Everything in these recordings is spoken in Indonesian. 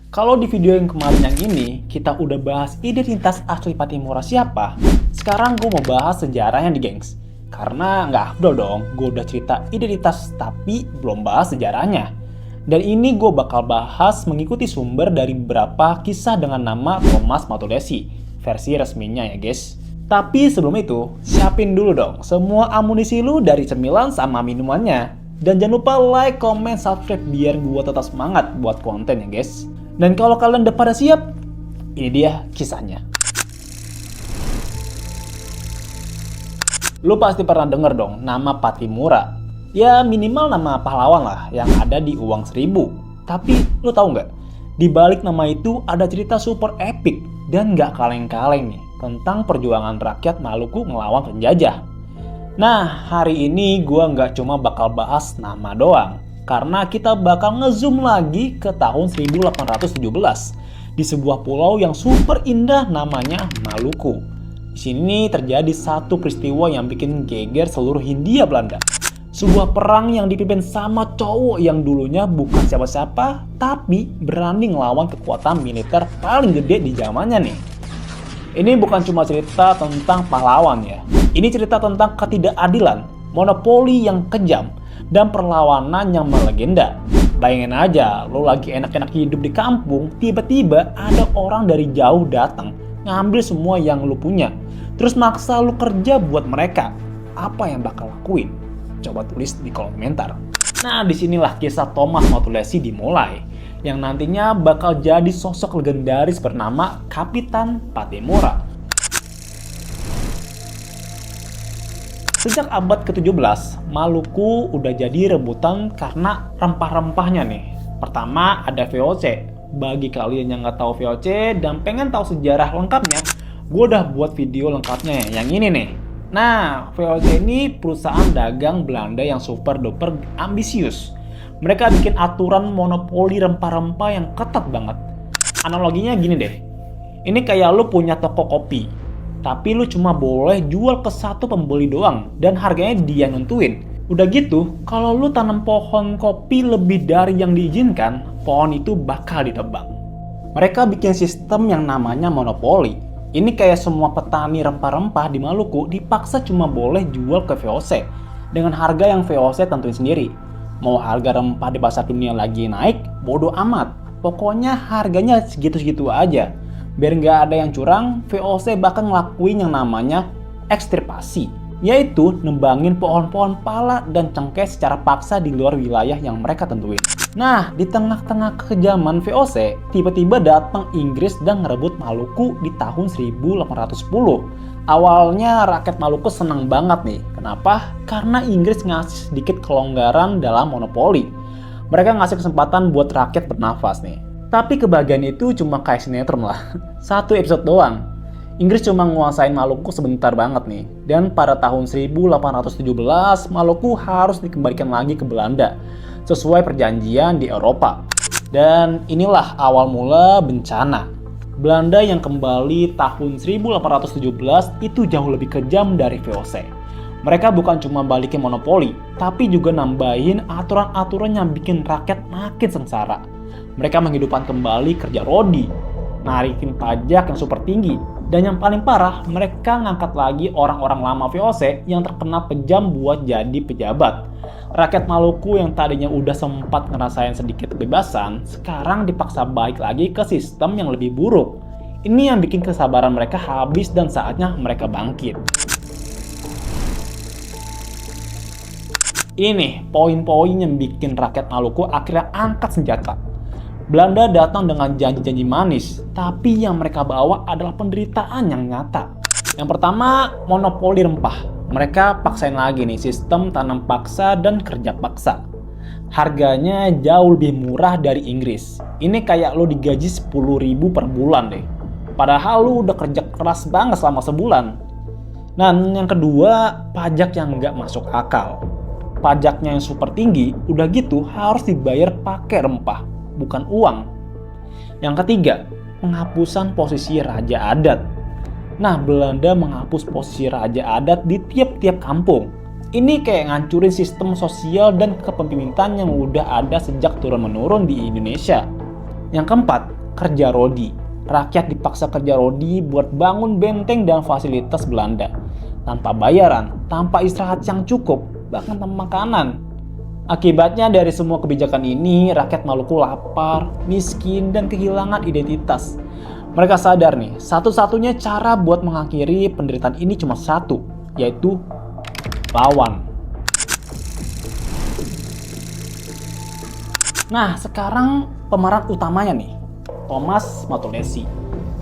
Kalau di video yang kemarin yang ini, kita udah bahas identitas asli Pattimura siapa, sekarang gue mau bahas sejarahnya di gengs. Karena nggak afdol dong, gue udah cerita identitas tapi belum bahas sejarahnya. Dan ini gue bakal bahas mengikuti sumber dari beberapa kisah dengan nama Thomas Matulesi, versi resminya ya guys. Tapi sebelum itu, siapin dulu dong semua amunisi lu dari cemilan sama minumannya. Dan jangan lupa like, comment, subscribe biar gue tetap semangat buat konten ya guys. Dan kalau kalian udah pada siap, ini dia kisahnya. Lu pasti pernah denger dong nama Pattimura. Ya minimal nama pahlawan lah yang ada di uang 1000. Tapi lu tahu nggak? Di balik nama itu ada cerita super epic dan nggak kaleng-kaleng nih tentang perjuangan rakyat Maluku ngelawan penjajah. Nah, hari ini gua nggak cuma bakal bahas nama doang, karena kita bakal ngezoom lagi ke tahun 1817 di sebuah pulau yang super indah namanya Maluku. Di sini terjadi satu peristiwa yang bikin geger seluruh Hindia Belanda. Sebuah perang yang dipimpin sama cowok yang dulunya bukan siapa-siapa, tapi berani ngelawan kekuatan militer paling gede di zamannya nih. Ini bukan cuma cerita tentang pahlawan ya. Ini cerita tentang ketidakadilan, monopoli yang kejam, dan perlawanan yang melegenda. Bayangin aja, lo lagi enak-enak hidup di kampung, tiba-tiba ada orang dari jauh datang, ngambil semua yang lo punya, terus maksa lo kerja buat mereka. Apa yang bakal lakuin? Coba tulis di kolom komentar. Nah, disinilah kisah Thomas Matulesi dimulai, yang nantinya bakal jadi sosok legendaris bernama Kapitan Pattimura. Sejak abad ke-17, Maluku udah jadi rebutan karena rempah-rempahnya nih. Pertama ada VOC. Bagi kalian yang nggak tahu VOC dan pengen tahu sejarah lengkapnya, gue udah buat video lengkapnya yang ini nih. Nah, VOC ini perusahaan dagang Belanda yang super duper ambisius. Mereka bikin aturan monopoli rempah-rempah yang ketat banget. Analoginya gini deh. Ini kayak lu punya toko kopi, tapi lu cuma boleh jual ke satu pembeli doang dan harganya dia nentuin. Udah gitu, kalau lu tanam pohon kopi lebih dari yang diizinkan, pohon itu bakal ditebang. Mereka bikin sistem yang namanya monopoli. Ini kayak semua petani rempah-rempah di Maluku dipaksa cuma boleh jual ke VOC dengan harga yang VOC tentuin sendiri. Mau harga rempah di pasar dunia lagi naik, bodo amat. Pokoknya harganya segitu-segitu aja. Biar nggak ada yang curang, VOC bahkan ngelakuin yang namanya ekstirpasi, yaitu nembangin pohon-pohon pala dan cengkeh secara paksa di luar wilayah yang mereka tentuin. Nah, di tengah-tengah kekejaman VOC, tiba-tiba datang Inggris dan ngerebut Maluku di tahun 1810. Awalnya rakyat Maluku senang banget nih. Kenapa? Karena Inggris ngasih sedikit kelonggaran dalam monopoli. Mereka ngasih kesempatan buat rakyat bernafas nih. Tapi kebahagiaan itu cuma kayak sinetron lah. Satu episode doang. Inggris cuma nguasain Maluku sebentar banget nih. Dan pada tahun 1817, Maluku harus dikembalikan lagi ke Belanda sesuai perjanjian di Eropa. Dan inilah awal mula bencana. Belanda yang kembali tahun 1817 itu jauh lebih kejam dari VOC. Mereka bukan cuma balikin monopoli, tapi juga nambahin aturan-aturan yang bikin rakyat makin sengsara. Mereka menghidupkan kembali kerja rodi, narikin pajak yang super tinggi, dan yang paling parah, mereka ngangkat lagi orang-orang lama VOC yang terkenal kejam buat jadi pejabat. Rakyat Maluku yang tadinya udah sempat ngerasain sedikit kebebasan, sekarang dipaksa balik lagi ke sistem yang lebih buruk. Ini yang bikin kesabaran mereka habis dan saatnya mereka bangkit. Ini poin-poin yang bikin rakyat Maluku akhirnya angkat senjata. Belanda datang dengan janji-janji manis, tapi yang mereka bawa adalah penderitaan yang nyata. Yang pertama, monopoli rempah. Mereka paksain lagi nih sistem tanam paksa dan kerja paksa. Harganya jauh lebih murah dari Inggris. Ini kayak lo digaji 10.000 per bulan deh. Padahal lo udah kerja keras banget selama sebulan. Nah, yang kedua, pajak yang nggak masuk akal. Pajaknya yang super tinggi, udah gitu harus dibayar pakai rempah, bukan uang. Yang ketiga, penghapusan posisi raja adat. Nah, Belanda menghapus posisi raja adat di tiap-tiap kampung. Ini kayak ngancurin sistem sosial dan kepemimpinan yang udah ada sejak turun-menurun di Indonesia. Yang keempat, kerja rodi. Rakyat dipaksa kerja rodi buat bangun benteng dan fasilitas Belanda. Tanpa bayaran, tanpa istirahat yang cukup, bahkan tanpa makanan. Akibatnya dari semua kebijakan ini, rakyat Maluku lapar, miskin, dan kehilangan identitas. Mereka sadar nih, satu-satunya cara buat mengakhiri penderitaan ini cuma satu, yaitu lawan. Nah, sekarang pemeran utamanya nih, Thomas Matulesi.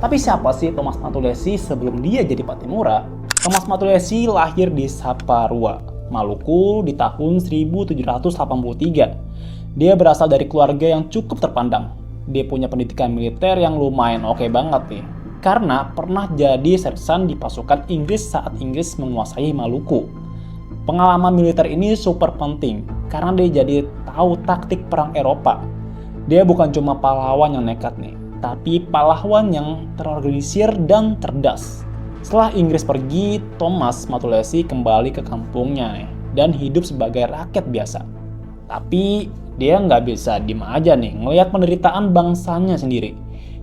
Tapi siapa sih Thomas Matulesi sebelum dia jadi Patimura? Thomas Matulesi lahir di Saparua, Maluku di tahun 1783. Dia berasal dari keluarga yang cukup terpandang. Dia punya pendidikan militer yang lumayan oke banget nih. Karena pernah jadi sersan di pasukan Inggris saat Inggris menguasai Maluku. Pengalaman militer ini super penting karena dia jadi tahu taktik perang Eropa. Dia bukan cuma pahlawan yang nekat nih, tapi pahlawan yang terorganisir dan cerdas. Setelah Inggris pergi, Thomas Matulesi kembali ke kampungnya nih, dan hidup sebagai rakyat biasa. Tapi dia nggak bisa diem aja nih ngelihat penderitaan bangsanya sendiri.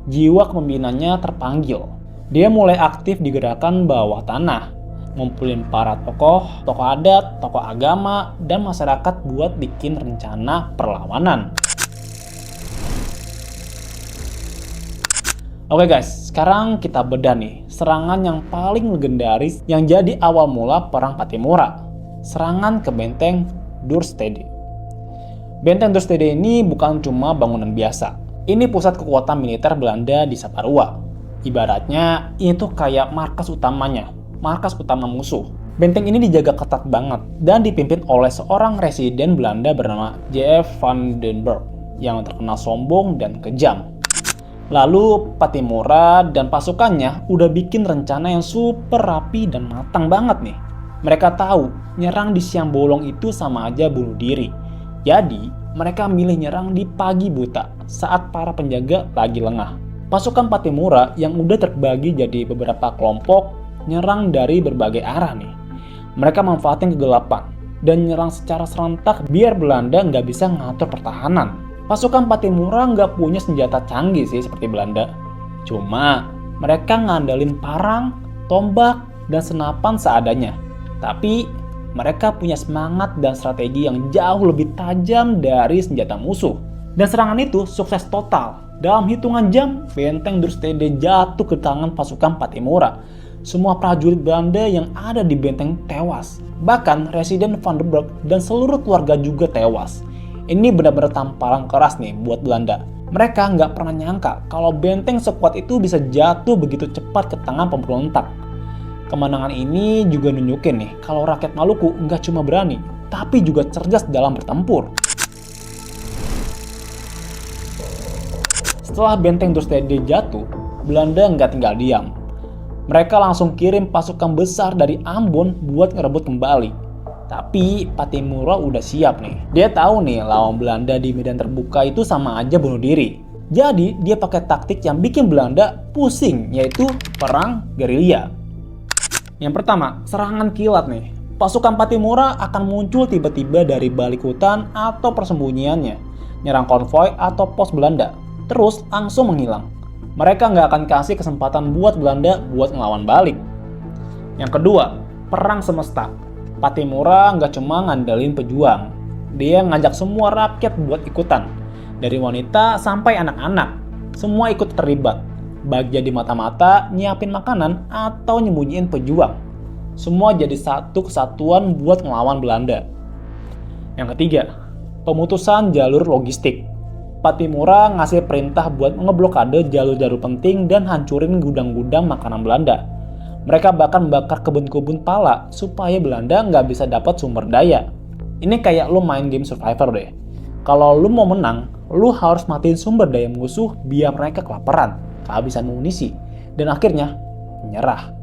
Jiwa kepemimpinannya terpanggil. Dia mulai aktif di gerakan bawah tanah, ngumpulin para tokoh adat, tokoh agama, dan masyarakat buat bikin rencana perlawanan. Oke guys, sekarang kita bedah nih serangan yang paling legendaris yang jadi awal mula perang Patimura. Serangan ke benteng Dorstede. Benteng Dorstede ini bukan cuma bangunan biasa. Ini pusat kekuatan militer Belanda di Saparua. Ibaratnya ini tuh kayak markas utamanya, markas utama musuh. Benteng ini dijaga ketat banget dan dipimpin oleh seorang residen Belanda bernama J.F. van den Berg yang terkenal sombong dan kejam. Lalu Patimura dan pasukannya udah bikin rencana yang super rapi dan matang banget nih. Mereka tahu nyerang di siang bolong itu sama aja bunuh diri. Jadi mereka milih nyerang di pagi buta saat para penjaga lagi lengah. Pasukan Patimura yang udah terbagi jadi beberapa kelompok nyerang dari berbagai arah nih. Mereka manfaatin kegelapan dan nyerang secara serentak biar Belanda nggak bisa ngatur pertahanan. Pasukan Patimura nggak punya senjata canggih sih seperti Belanda. Cuma mereka ngandalin parang, tombak, dan senapan seadanya. Tapi mereka punya semangat dan strategi yang jauh lebih tajam dari senjata musuh. Dan serangan itu sukses total. Dalam hitungan jam, benteng Dorstede jatuh ke tangan pasukan Patimura. Semua prajurit Belanda yang ada di benteng tewas. Bahkan Residen van den Berg dan seluruh keluarga juga tewas. Ini benar-benar tamparan keras nih buat Belanda. Mereka nggak pernah nyangka kalau benteng sekuat itu bisa jatuh begitu cepat ke tangan pemberontak. Kemenangan ini juga nunjukin nih kalau rakyat Maluku nggak cuma berani, tapi juga cerdas dalam bertempur. Setelah benteng Dorstede jatuh, Belanda nggak tinggal diam. Mereka langsung kirim pasukan besar dari Ambon buat ngerebut kembali. Tapi Patimura udah siap nih. Dia tahu nih lawan Belanda di medan terbuka itu sama aja bunuh diri. Jadi dia pakai taktik yang bikin Belanda pusing, yaitu perang gerilya. Yang pertama, serangan kilat nih. Pasukan Patimura akan muncul tiba-tiba dari balik hutan atau persembunyiannya, nyerang konvoi atau pos Belanda, terus langsung menghilang. Mereka nggak akan kasih kesempatan buat Belanda buat ngelawan balik. Yang kedua, perang semesta. Patimura nggak cuma ngandelin pejuang, dia ngajak semua rakyat buat ikutan. Dari wanita sampai anak-anak, semua ikut terlibat. Baik jadi mata-mata, nyiapin makanan, atau nyembunyiin pejuang. Semua jadi satu kesatuan buat ngelawan Belanda. Yang ketiga, pemutusan jalur logistik. Patimura ngasih perintah buat ngeblokade jalur-jalur penting dan hancurin gudang-gudang makanan Belanda. Mereka bahkan membakar kebun-kebun pala supaya Belanda nggak bisa dapat sumber daya. Ini kayak lo main game Survivor deh. Kalau lo mau menang, lo harus matiin sumber daya musuh biar mereka kelaparan, kehabisan amunisi, dan akhirnya menyerah.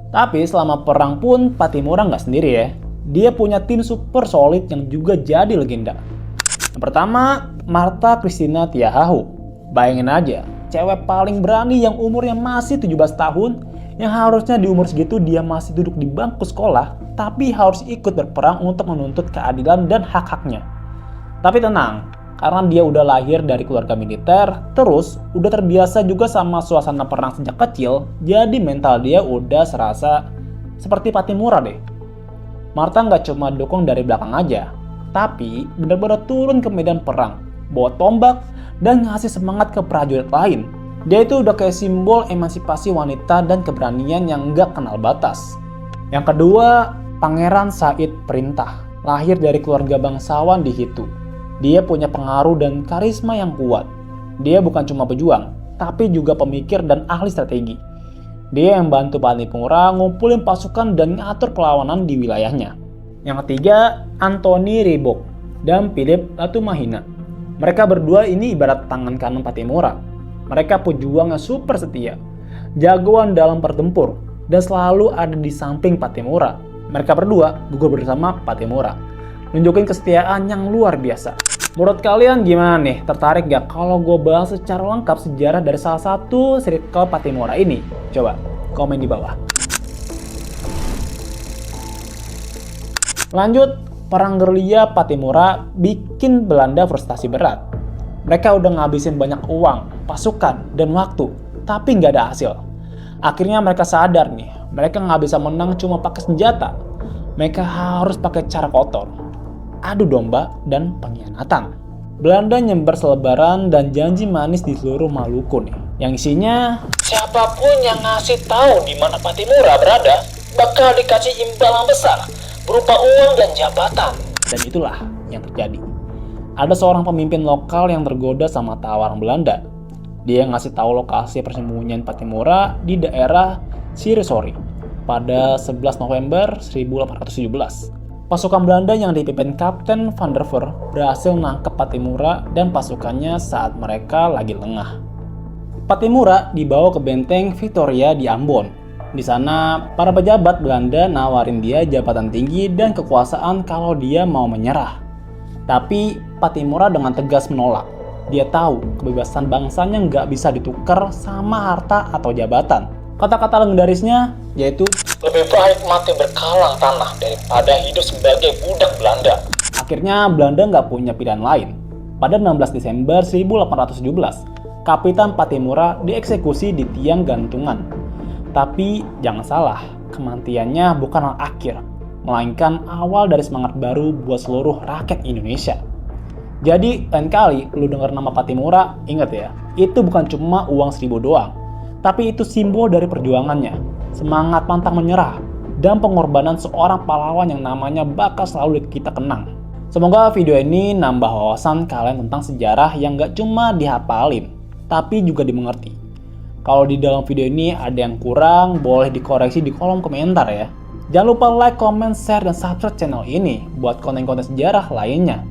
Tapi selama perang pun Patimura nggak sendiri ya. Dia punya tim super solid yang juga jadi legenda. Yang pertama, Martha Christina Tiahahu. Bayangin aja, cewek paling berani yang umurnya masih 17 tahun, yang harusnya di umur segitu dia masih duduk di bangku sekolah, tapi harus ikut berperang untuk menuntut keadilan dan hak-haknya. Tapi tenang, karena dia udah lahir dari keluarga militer, terus udah terbiasa juga sama suasana perang sejak kecil, jadi mental dia udah serasa seperti Pattimura deh. Martha nggak cuma dukung dari belakang aja, tapi benar-benar turun ke medan perang, bawa tombak, dan ngasih semangat ke prajurit lain. Dia itu udah kayak simbol emansipasi wanita dan keberanian yang nggak kenal batas. Yang kedua, Pangeran Said Perintah, lahir dari keluarga bangsawan di Hitu. Dia punya pengaruh dan karisma yang kuat. Dia bukan cuma pejuang, tapi juga pemikir dan ahli strategi. Dia yang bantu Pattimura ngumpulin pasukan dan ngatur perlawanan di wilayahnya. Yang ketiga, Anthony Ribok dan Philip Latumahina. Mereka berdua ini ibarat tangan kanan Pattimura. Mereka pejuang yang super setia, jagoan dalam bertempur, dan selalu ada di samping Pattimura. Mereka berdua gugur bersama Pattimura, nunjukin kesetiaan yang luar biasa. Menurut kalian gimana nih? Tertarik gak kalau gue bahas secara lengkap sejarah dari salah satu circle Pattimura ini? Coba komen di bawah. Lanjut, perang gerilya Pattimura bikin Belanda frustasi berat. Mereka udah ngabisin banyak uang, pasukan, dan waktu, tapi nggak ada hasil. Akhirnya mereka sadar nih, mereka nggak bisa menang cuma pakai senjata. Mereka harus pakai cara kotor, adu domba, dan pengkhianatan. Belanda nyembar selebaran dan janji manis di seluruh Maluku nih, yang isinya siapapun yang ngasih tahu di mana Pattimura berada bakal dikasih imbalan besar berupa uang dan jabatan. Dan itulah yang terjadi. Ada seorang pemimpin lokal yang tergoda sama tawaran Belanda. Dia ngasih tahu lokasi persembunyian Pattimura di daerah Siresori pada 11 November 1817. Pasukan Belanda yang dipimpin Kapten Van der Ver berhasil nangkep Pattimura dan pasukannya saat mereka lagi lengah. Pattimura dibawa ke benteng Victoria di Ambon. Di sana, para pejabat Belanda nawarin dia jabatan tinggi dan kekuasaan kalau dia mau menyerah. Tapi Pattimura dengan tegas menolak. Dia tahu kebebasan bangsanya nggak bisa ditukar sama harta atau jabatan. Kata-kata legendarisnya yaitu, lebih baik mati berkalang tanah daripada hidup sebagai budak Belanda. Akhirnya Belanda nggak punya pilihan lain. Pada 16 Desember 1817, Kapitan Pattimura dieksekusi di tiang gantungan. Tapi jangan salah, kematiannya bukanlah akhir, melainkan awal dari semangat baru buat seluruh rakyat Indonesia. Jadi lain kali lu denger nama Pattimura, ingat ya, itu bukan cuma uang 1000 doang, tapi itu simbol dari perjuangannya, semangat pantang menyerah, dan pengorbanan seorang pahlawan yang namanya bakal selalu kita kenang. Semoga video ini nambah wawasan kalian tentang sejarah yang gak cuma dihafalin, tapi juga dimengerti. Kalau di dalam video ini ada yang kurang, boleh dikoreksi di kolom komentar ya. Jangan lupa like, comment, share, dan subscribe channel ini buat konten-konten sejarah lainnya.